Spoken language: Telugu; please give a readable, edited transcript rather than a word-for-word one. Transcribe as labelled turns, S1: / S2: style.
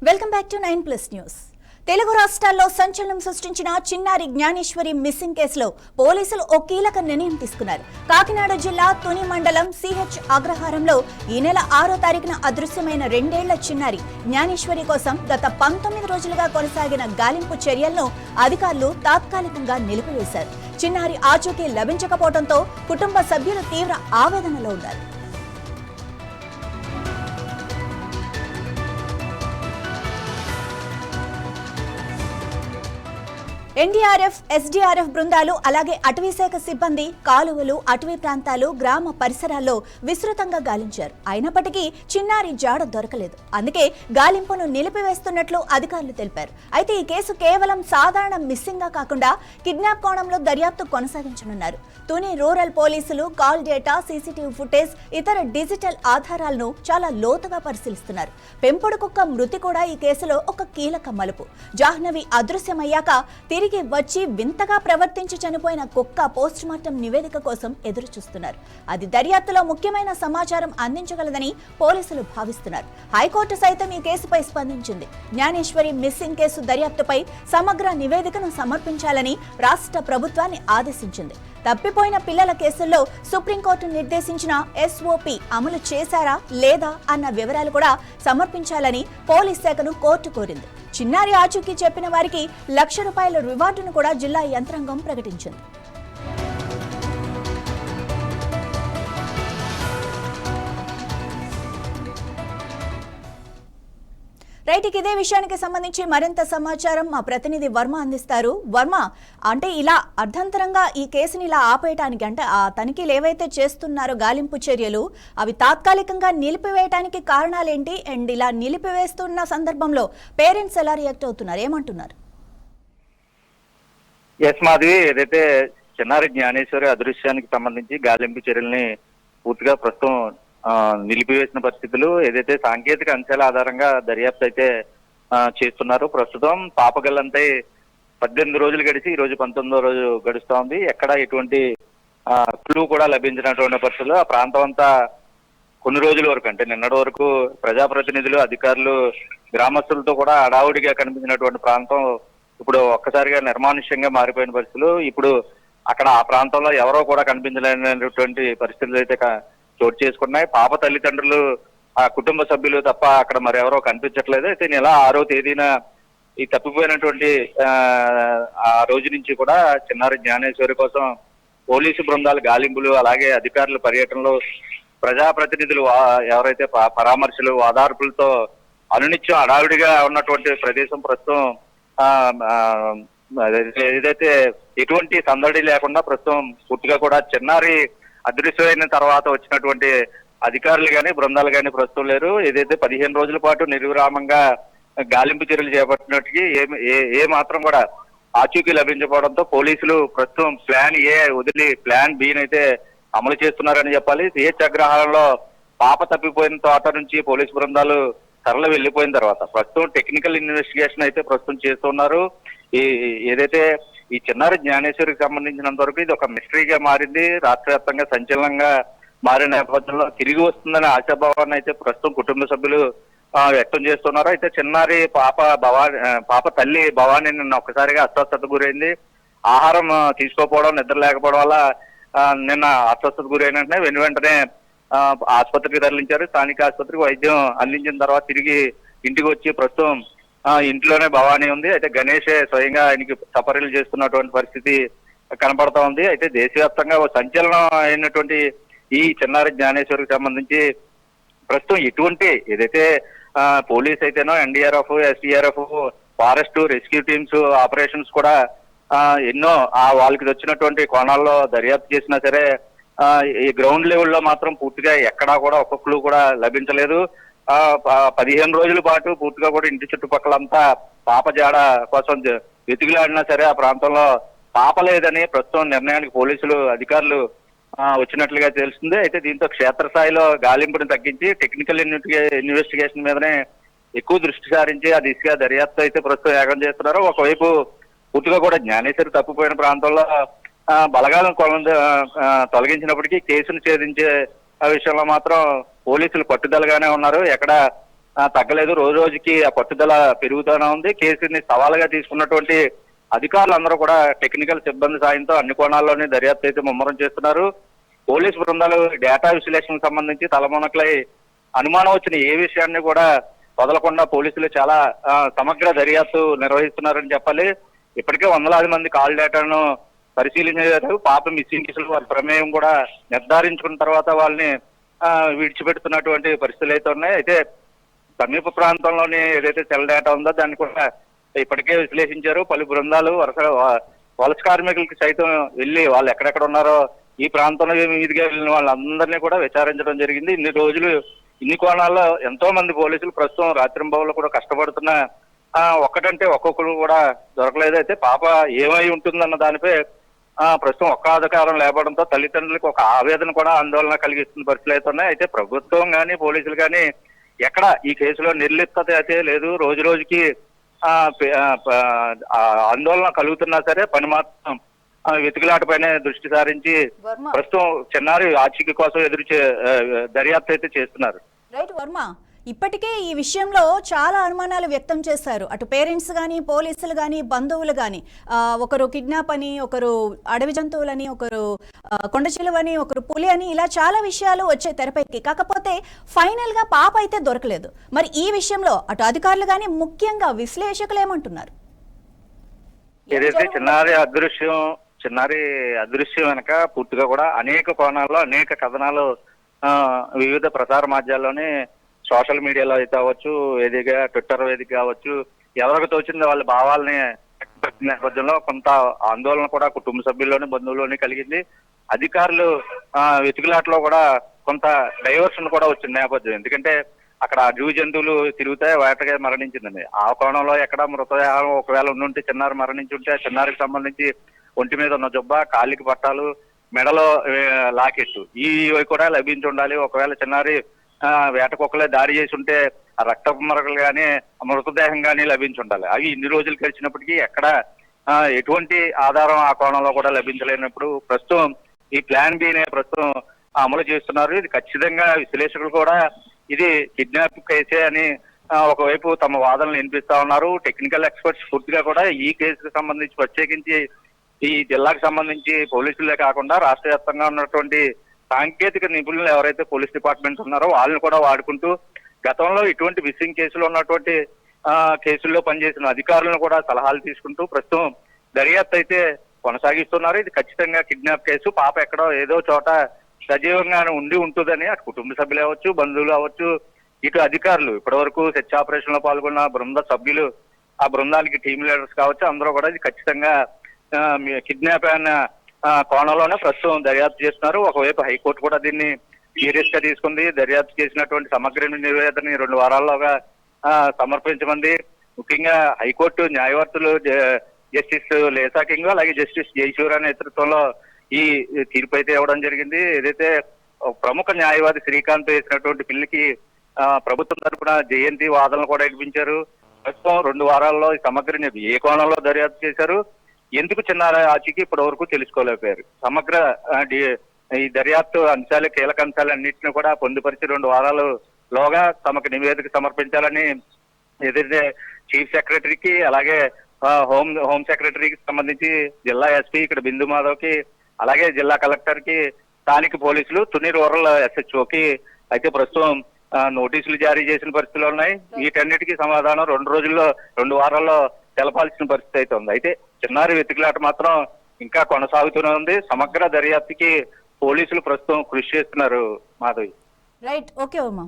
S1: Welcome back to 9+ news. Telugu రాష్ట్రాల్లో సంచలనం సృష్టించిన చిన్నారి జ్ఞానేశ్వరి మిస్సింగ్ కేసులో పోలీసులు ఓ కీలక నిర్ణయం తీసుకున్నారు. కాకినాడ జిల్లా తుని మండలం సిహెచ్ అగ్రహారంలో ఈ నెల 6వ తారీఖున అదృశ్యమైన 2 ఏళ్ల చిన్నారి జ్ఞానేశ్వరి కోసం గత 19 రోజులుగా కొనసాగిన గాలింపు చర్యలను అధికారులు తాత్కాలికంగా నిలిపివేశారు. చిన్నారి ఆచూకీ లభించకపోవడంతో కుటుంబ సభ్యులు తీవ్ర ఆవేదనలో ఉన్నారు. ఎన్డీఆర్ఎఫ్, ఎస్డీఆర్ఎఫ్ బృందాలు అలాగే అటవీశాఖ సిబ్బంది కాలువలు, అటవీ ప్రాంతాలు, గ్రామ పరిసరాల్లో విస్తృతంగా గాలించారు. అయినప్పటికీ చిన్నారి జాడ దొరకలేదు. అందుకే గాలింపును నిలిపివేస్తున్నట్లు అధికారులు తెలిపారు. అయితే ఈ కేసు కేవలం సాధారణ మిస్సింగ్ గా కాకుండా కిడ్నాప్ కోణంలో దర్యాప్తు కొనసాగించనున్నారు. తుని రూరల్ పోలీసులు కాల్ డేటా, సీసీటీవీ ఫుటేజ్, ఇతర డిజిటల్ ఆధారాలను చాలా లోతుగా పరిశీలిస్తున్నారు. పెంపుడు కుక్క మృతి కూడా ఈ కేసులో ఒక కీలక మలుపు. జాహ్నవి అదృశ్యమయ్యాక తిరిగి వచ్చి వింతగా ప్రవర్తించి చనిపోయిన కుక్క పోస్ట్ మార్టం నివేదిక కోసం ఎదురు చూస్తున్నారు. అది దర్యాప్తులో ముఖ్యమైన సమాచారం అందించగలదని పోలీసులు భావిస్తున్నారు. హైకోర్టు సైతం ఈ కేసుపై స్పందించింది. జ్ఞానేశ్వరి మిస్సింగ్ కేసు దర్యాప్తుపై సమగ్ర నివేదికను సమర్పించాలని రాష్ట్ర ప్రభుత్వాన్ని ఆదేశించింది. తప్పిపోయిన పిల్లల కేసుల్లో సుప్రీంకోర్టు నిర్దేశించిన ఎస్ఓపి అమలు చేశారా లేదా అన్న వివరాలు కూడా సమర్పించాలని పోలీస్ శాఖను కోర్టు కోరింది. చిన్నారి ఆచూకీ చెప్పిన వారికి ₹1,00,000 రివార్డును కూడా జిల్లా యంత్రాంగం ప్రకటించింది. రైట్, ఇదే విషయానికి సంబంధించి మరింత సమాచారం మా ప్రతినిధి వర్మ అందిస్తారు. వర్మ, అంటే ఇలా అర్ధంతరంగా ఈ కేసుని ఇలా ఆపేయటానికి, అంటే ఆ తనిఖీలు ఏవైతే చేస్తున్నారో గాలింపు చర్యలు, అవి తాత్కాలికంగా నిలిపివేయటానికి కారణాలేంటి? అండ్ ఇలా నిలిపివేస్తున్న సందర్భంలో పేరెంట్స్ ఎలా రియాక్ట్ అవుతున్నారు, ఏమంటున్నారు?
S2: మాధవి, ఏదైతే చిన్నారి జ్ఞానేశ్వరి అదృశ్యానికి సంబంధించి గాలింపు చర్యల్ని పూర్తిగా ప్రస్తుతం నిలిపివేసిన పరిస్థితులు, ఏదైతే సాంకేతిక అంశాల ఆధారంగా దర్యాప్తు అయితే చేస్తున్నారు. ప్రస్తుతం పాపగల్లంతే 18 రోజులు గడిచి ఈ రోజు 19వ రోజు గడుస్తూ ఉంది. ఎక్కడ ఎటువంటి క్లూ కూడా లభించినటువంటి పరిస్థితులు ఆ ప్రాంతం అంతా కొన్ని రోజుల వరకు, అంటే నిన్నటి వరకు ప్రజాప్రతినిధులు, అధికారులు, గ్రామస్తులతో కూడా హడావుడిగా కనిపించినటువంటి ప్రాంతం ఇప్పుడు ఒక్కసారిగా నిర్మానుష్యంగా మారిపోయిన పరిస్థితులు. ఇప్పుడు అక్కడ ఆ ప్రాంతంలో ఎవరో కూడా కనిపించలేనటువంటి పరిస్థితులు అయితే చోటు చేసుకున్నాయి. పాప తల్లిదండ్రులు, ఆ కుటుంబ సభ్యులు తప్ప అక్కడ మరెవరో కనిపించట్లేదు. అయితే నెల 6వ తేదీన ఈ తప్పిపోయినటువంటి ఆ రోజు నుంచి కూడా చిన్నారి జ్ఞానేశ్వరి కోసం పోలీసు బృందాలు గాలింపులు, అలాగే అధికారుల పర్యటనలు, ప్రజాప్రతినిధులు ఎవరైతే పరామర్శలు, ఓదార్పులతో అనునిత్యం హడావిడిగా ఉన్నటువంటి ప్రదేశం ప్రస్తుతం ఏదైతే ఎటువంటి సందడి లేకుండా ప్రస్తుతం పూర్తిగా కూడా చిన్నారి అదృశ్యమైన తర్వాత వచ్చినటువంటి అధికారులు కానీ బృందాలు కానీ ప్రస్తుతం లేరు. ఏదైతే 15 రోజుల పాటు నిర్విరామంగా గాలింపు చర్యలు చేపట్టినట్టుకి ఏ మాత్రం కూడా ఆచూకీ లభించకపోవడంతో పోలీసులు ప్రస్తుతం ప్లాన్ ఏ వదిలి ప్లాన్ బి అయితే అమలు చేస్తున్నారని చెప్పాలి. సిహెచ్ అగ్రహారంలో పాప తప్పిపోయిన తోట నుంచి పోలీసు బృందాలు తరలి వెళ్లిపోయిన తర్వాత ప్రస్తుతం టెక్నికల్ ఇన్వెస్టిగేషన్ అయితే ప్రస్తుతం చేస్తున్నారు. ఏదైతే ఈ చిన్నారి జ్ఞానేశ్వరికి సంబంధించినంత వరకు ఇది ఒక మిస్టరీగా మారింది. రాష్ట్ర వ్యాప్తంగా సంచలనంగా మారిన నేపథ్యంలో తిరిగి వస్తుందనే ఆశాభావాన్ని అయితే ప్రస్తుతం కుటుంబ సభ్యులు వ్యక్తం చేస్తున్నారు. అయితే చిన్నారి పాప తల్లి భవానీ నిన్న ఒక్కసారిగా అస్వస్థతకు గురైంది. ఆహారం తీసుకోకపోవడం, నిద్ర లేకపోవడం వల్ల నిన్న అస్వస్థతకు గురైన వెంటనే ఆసుపత్రికి తరలించారు. స్థానిక ఆసుపత్రికి వైద్యం అందించిన తర్వాత తిరిగి ఇంటికి వచ్చి ప్రస్తుతం ఇంట్లోనే భవానీ ఉంది. అయితే గణేషే స్వయంగా ఆయనకి సపరీలు చేస్తున్నటువంటి పరిస్థితి కనపడతా ఉంది. అయితే దేశవ్యాప్తంగా సంచలనం అయినటువంటి ఈ చిన్నారి జ్ఞానేశ్వరికి సంబంధించి ప్రస్తుతం ఎటువంటి ఏదైతే పోలీస్ అయితేనో NDRF, SDRF, forest rescue teams operations కూడా ఎన్నో వాళ్ళకి వచ్చినటువంటి కోణాల్లో దర్యాప్తు చేసినా సరే ఈ గ్రౌండ్ లెవెల్లో మాత్రం పూర్తిగా ఎక్కడా కూడా ఒక్క క్లూ కూడా లభించలేదు. 15 రోజుల పాటు పూర్తిగా కూడా ఇంటి చుట్టుపక్కలంతా పాప జాడ కోసం వెతుకులాడినా సరే ఆ ప్రాంతంలో పాప లేదని ప్రస్తుతం నిర్ణయానికి పోలీసులు అధికారులు వచ్చినట్లుగా తెలుస్తుంది. అయితే దీంతో క్షేత్రస్థాయిలో గాలింపుని తగ్గించి టెక్నికల్ ఇన్వెస్టిగేషన్ మీదనే ఎక్కువ దృష్టి సారించి ఆ దిశగా దర్యాప్తు అయితే ప్రస్తుతం వేగం చేస్తున్నారు. ఒకవైపు పూర్తిగా కూడా జ్ఞానేశ్వరి తప్పిపోయిన ప్రాంతంలో బలగాలను తొలగించినప్పటికీ కేసును ఛేదించే విషయంలో మాత్రం పోలీసులు పట్టుదలగానే ఉన్నారు. ఎక్కడ తగ్గలేదు. రోజు రోజుకి ఆ పట్టుదల పెరుగుతూనే ఉంది. కేసుని సవాలుగా తీసుకున్నటువంటి అధికారులందరూ కూడా టెక్నికల్ సిబ్బంది సాయంతో అన్ని కోణాల్లోనే దర్యాప్తు అయితే ముమ్మరం చేస్తున్నారు. పోలీసు బృందాలు డేటా విశ్లేషణకు సంబంధించి తలమునకలై అనుమానం వచ్చిన ఏ విషయాన్ని కూడా వదలకుండా పోలీసులు చాలా సమగ్ర దర్యాప్తు నిర్వహిస్తున్నారని చెప్పాలి. ఇప్పటికే వందలాది మంది కాల్ డేటాను పరిశీలించారు. పాప మిస్సింగ్ కేసులు వారి ప్రమేయం కూడా నిర్ధారించుకున్న తర్వాత వాళ్ళని విడిచిపెడుతున్నటువంటి పరిస్థితులు అయితే ఉన్నాయి. అయితే సమీప ప్రాంతంలోని ఏదైతే సెల్ డేటా ఉందో దాన్ని కూడా ఇప్పటికే విశ్లేషించారు. పలు బృందాలు వలస కార్మికులకి సైతం వెళ్ళి వాళ్ళు ఎక్కడెక్కడ ఉన్నారో ఈ ప్రాంతంలో మీదుగా వెళ్ళిన వాళ్ళందరినీ కూడా విచారించడం జరిగింది. ఇన్ని రోజులు ఇన్ని కోణాల్లో ఎంతో మంది పోలీసులు ప్రస్తుతం రాత్రింబవళ్ళు కూడా కష్టపడుతున్న ఒక్కటంటే ఒక్కొక్కరు కూడా దొరకలేదు. అయితే పాప ఏమై ఉంటుందన్న దానిపై ప్రస్తుతం ఒక్క అధికారం లేపడంతో తల్లిదండ్రులకు ఒక ఆవేదన కూడా ఆందోళన కలిగిస్తున్న పరిస్థితులు అయితే ఉన్నాయి. అయితే ప్రభుత్వం కానీ పోలీసులు కానీ ఎక్కడ ఈ కేసులో నిర్లిప్తత అయితే లేదు. రోజు రోజుకి ఆందోళన కలుగుతున్నా సరే పని మాత్రం వెతుకులాటపైనే దృష్టి సారించి ప్రస్తుతం చిన్నారి ఆచూకీ కోసం దర్యాప్తు అయితే చేస్తున్నారు.
S1: రైట్ వర్మ, ఇప్పటికే ఈ విషయంలో చాలా అనుమానాలు వ్యక్తం చేశారు. అటు పేరెంట్స్ కానీ, పోలీసులు కానీ, బంధువులు కానీ. ఒకరు కిడ్నాప్ అని, ఒకరు అడవి జంతువులని, ఒకరు కొండచిలువని, ఒకరు పులి అని, ఇలా చాలా విషయాలు వచ్చాయి తెరపైకి. కాకపోతే ఫైనల్ గా పాప అయితే దొరకలేదు. మరి ఈ విషయంలో అటు అధికారులు కానీ, ముఖ్యంగా విశ్లేషకులు ఏమంటున్నారు?
S2: ఏదైతే చిన్నారి అదృశ్యం వెనక పూర్తిగా కూడా అనేక కోణాల్లో అనేక కథనాలు వివిధ ప్రసార మాధ్యాల్లోనే సోషల్ మీడియాలో అయితే అవ్వచ్చు, వేదికగా ట్విట్టర్ వేదిక కావచ్చు, ఎవరికి తోచింది వాళ్ళ భావాలని నేపథ్యంలో కొంత ఆందోళన కూడా కుటుంబ సభ్యుల్లోని బంధువుల్లోని కలిగింది. అధికారులు వెతుకులాటలో కూడా కొంత డైవర్షన్ కూడా వచ్చింది నేపథ్యం. ఎందుకంటే అక్కడ జీవ జంతువులు తిరుగుతే వేటగా మరణించిందండి. ఆ కోణంలో ఎక్కడ మృతదేహం ఒకవేళ ఉండుంటే చిన్నారి మరణించి ఉంటే చిన్నారికి సంబంధించి ఒంటి మీద ఉన్న జుబ్బ, కాలికి పట్టాలు, మెడలో లాకెట్టు ఇవి కూడా లభించి ఉండాలి. ఒకవేళ చిన్నారి వేట కుక్కలే దాడి చేసి ఉంటే ఆ రక్తపు మరకలు కానీ మృతదేహం కానీ లభించి ఉండాలి. అవి ఇన్ని రోజులు గడిచినప్పటికీ ఎక్కడ ఎటువంటి ఆధారం ఆ కోణంలో కూడా లభించలేనప్పుడు ప్రస్తుతం ఈ ప్లాన్ బినే ప్రస్తుతం అమలు చేస్తున్నారు. ఇది ఖచ్చితంగా విశ్లేషకులు కూడా ఇది కిడ్నాప్ కేసే అని ఒకవైపు తమ వాదనలు వినిపిస్తా ఉన్నారు. టెక్నికల్ ఎక్స్పర్ట్స్ పూర్తిగా కూడా ఈ కేసుకు సంబంధించి ప్రత్యేకించి ఈ జిల్లాకు సంబంధించి పోలీసులే కాకుండా రాష్ట్ర వ్యాప్తంగా ఉన్నటువంటి సాంకేతిక నిపుణులు ఎవరైతే పోలీస్ డిపార్ట్మెంట్ ఉన్నారో వాళ్ళని కూడా వాడుకుంటూ గతంలో ఇటువంటి మిస్సింగ్ కేసులు ఉన్నటువంటి కేసుల్లో పనిచేసిన అధికారులను కూడా సలహాలు తీసుకుంటూ ప్రస్తుతం దర్యాప్తు అయితే కొనసాగిస్తున్నారు. ఇది ఖచ్చితంగా కిడ్నాప్ కేసు. పాప ఎక్కడో ఏదో చోట సజీవంగానే ఉండి ఉంటుందని అటు కుటుంబ సభ్యులు అవ్వచ్చు, బంధువులు అవ్వచ్చు, ఇటు అధికారులు ఇప్పటి వరకు సెర్చ్ ఆపరేషన్ లో పాల్గొన్న బృంద సభ్యులు, ఆ బృందానికి టీమ్ లీడర్స్ కావచ్చు, అందరూ కూడా ఇది ఖచ్చితంగా కిడ్నాప్ అయిన కోణంలోనే ప్రస్తుతం దర్యాప్తు చేస్తున్నారు. ఒకవైపు హైకోర్టు కూడా దీన్ని సీరియస్ గా తీసుకుంది. దర్యాప్తు చేసినటువంటి సమగ్ర నివేదికని 2 వారాల్లోగా సమర్పించమంది. ముఖ్యంగా హైకోర్టు న్యాయవాదులు జస్టిస్ లేసా కింగ్ అలాగే జస్టిస్ జయసూర్య నేతృత్వంలో ఈ తీర్పు అయితే ఇవ్వడం జరిగింది. ఏదైతే ప్రముఖ న్యాయవాది శ్రీకాంత్ వేసినటువంటి బిల్లుకి ప్రభుత్వం తరఫున జయంతి వాదనలు కూడా వినిపించారు. ప్రస్తుతం 2 వారాల్లో ఈ సమగ్ర ఏ కోణంలో దర్యాప్తు చేశారు, ఎందుకు చిన్నారి ఆచూకీ ఇప్పటి వరకు తెలుసుకోలేకపోయారు. సమగ్ర ఈ దర్యాప్తు అంశాలు, కీలక అంశాలు అన్నింటినీ కూడా పొందుపరిచి 2 వారాలలోగా తమకు నివేదిక సమర్పించాలని ఏదైతే చీఫ్ సెక్రటరీకి అలాగే హోమ్ సెక్రటరీకి సంబంధించి జిల్లా ఎస్పీ ఇక్కడ బిందు మాధవ్కి అలాగే జిల్లా కలెక్టర్ కి స్థానిక పోలీసులు తుని రూరల్ SHOకి అయితే ప్రస్తుతం నోటీసులు జారీ చేసిన పరిస్థితులు ఉన్నాయి. వీటన్నిటికీ సమాధానం 2 వారాల్లో తెలపాల్సిన పరిస్థితి అయితే ఉంది. అయితే చిన్నారి వెతుకులాట మాత్రం ఇంకా కొనసాగుతూనే ఉంది. సమగ్ర దర్యాప్తుకి పోలీసులు ప్రస్తుతం కృషి చేస్తున్నారు. మాధవి.
S1: Right, okay Uma.